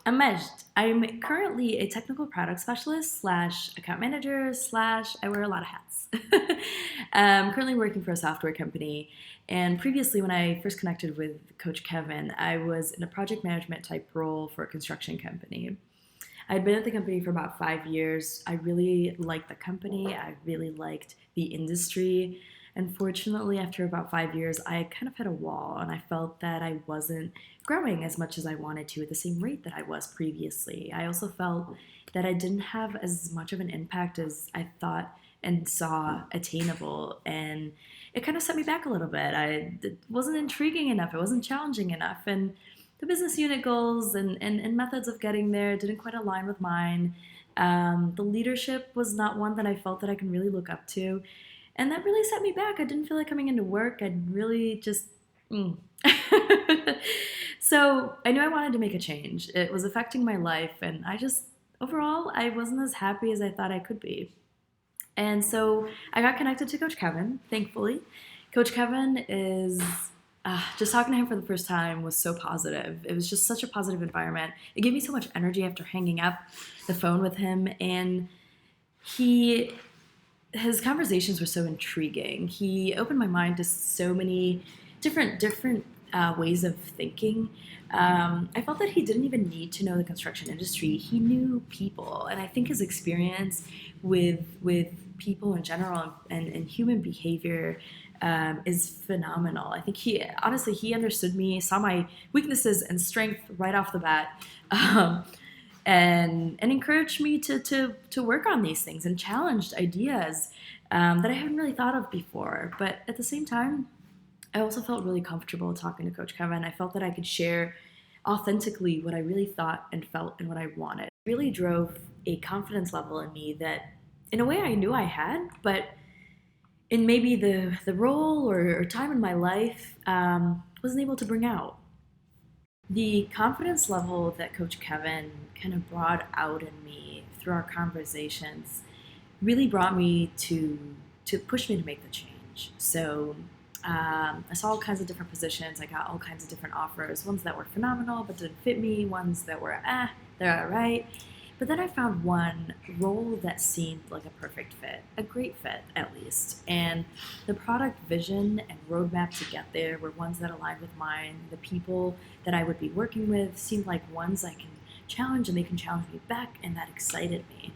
I'm Majd. I'm currently a technical product specialist slash account manager slash I wear a lot of hats. I'm currently working for a software company. And previously, when I first connected with Coach Kevin, I was in a project management type role for a construction company. I'd been at the company for about 5 years. I really liked the company. I really liked the industry. Unfortunately, after about 5 years, I kind of hit a wall and I felt that I wasn't growing as much as I wanted to at the same rate that I was previously. I also felt that I didn't have as much of an impact as I thought and saw attainable. And it kind of set me back a little bit. It wasn't intriguing enough, it wasn't challenging enough. And the business unit goals and methods of getting there didn't quite align with mine. The leadership was not one that I felt that I can really look up to. And that really set me back. I didn't feel like coming into work. I'd really just. Mm. So I knew I wanted to make a change. It was affecting my life, and overall, I wasn't as happy as I thought I could be. And so I got connected to Coach Kevin, thankfully. Coach Kevin is just talking to him for the first time was so positive. It was just such a positive environment. It gave me so much energy after hanging up the phone with him. And he his conversations were so intriguing. He opened my mind to so many different ways of thinking. I felt that he didn't even need to know the construction industry. He knew people, and I think his experience with people in general and human behavior is phenomenal. I think he understood me, saw my weaknesses and strength right off the bat. And encouraged me to work on these things and challenged ideas that I hadn't really thought of before. But at the same time, I also felt really comfortable talking to Coach Kevin. I felt that I could share authentically what I really thought and felt and what I wanted. It really drove a confidence level in me that, in a way, I knew I had, but in maybe the role or time in my life wasn't able to bring out. The confidence level that Coach Kevin kind of brought out in me through our conversations really brought me to push me to make the change. So I saw all kinds of different positions. I got all kinds of different offers, ones that were phenomenal but didn't fit me, ones that were they're all right. But then I found one role that seemed like a perfect fit, a great fit at least. And the product vision and roadmap to get there were ones that aligned with mine. The people that I would be working with seemed like ones I can challenge and they can challenge me back, and that excited me.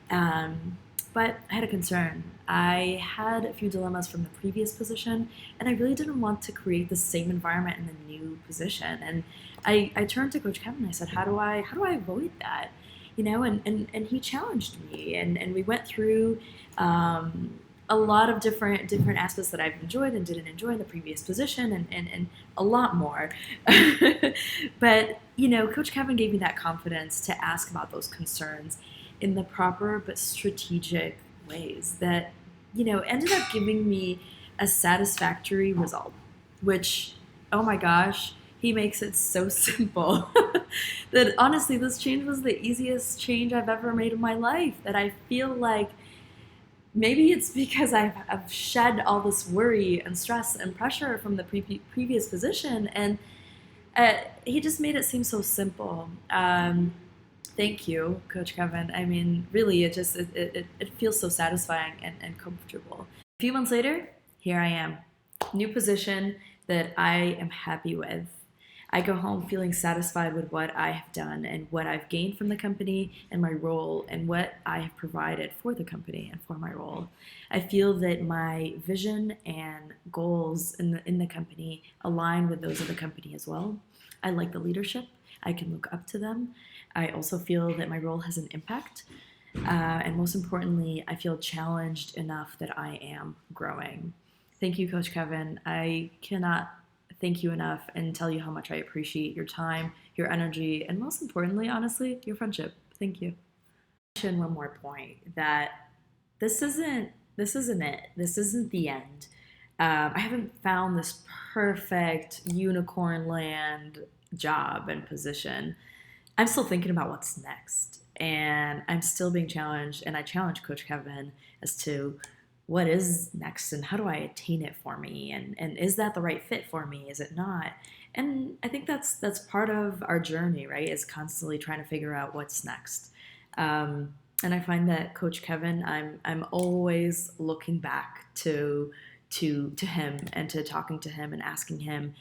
But I had a concern. I had a few dilemmas from the previous position, and I really didn't want to create the same environment in the new position. And I turned to Coach Kevin and I said, how do I avoid that? And he challenged me, and we went through a lot of different aspects that I've enjoyed and didn't enjoy in the previous position, and a lot more. But Coach Kevin gave me that confidence to ask about those concerns in the proper but strategic ways that ended up giving me a satisfactory result, which, oh my gosh, he makes it so simple that honestly this change was the easiest change I've ever made in my life. That I feel like maybe it's because I've shed all this worry and stress and pressure from the previous position, and he just made it seem so simple. Thank you, Coach Kevin. I mean, really, it feels so satisfying and comfortable. A few months later, here I am, new position that I am happy with. I go home feeling satisfied with what I have done and what I've gained from the company and my role and what I have provided for the company and for my role. I feel that my vision and goals in the company align with those of the company as well. I like the leadership. I can look up to them. I also feel that my role has an impact. And most importantly, I feel challenged enough that I am growing. Thank you, Coach Kevin. I cannot thank you enough and tell you how much I appreciate your time, your energy, and most importantly, honestly, your friendship. Thank you. Mention one more point that this isn't it. This isn't the end. I haven't found this perfect unicorn land job and position. I'm still thinking about what's next, and I'm still being challenged, and I challenge Coach Kevin as to what is next and how do I attain it for me, and is that the right fit for me, is it not? And I think that's part of our journey, right? Is constantly trying to figure out what's next. And I find that Coach Kevin, I'm always looking back to him and to talking to him and asking him,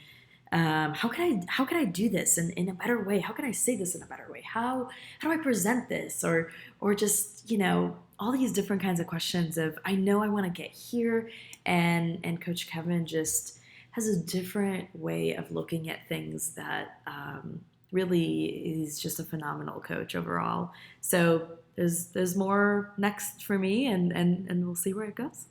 how can I do this in a better way? How can I say this in a better way? How do I present this? Or just, all these different kinds of questions of, I know I want to get here, and Coach Kevin just has a different way of looking at things that really is just a phenomenal coach overall. So there's more next for me, and we'll see where it goes.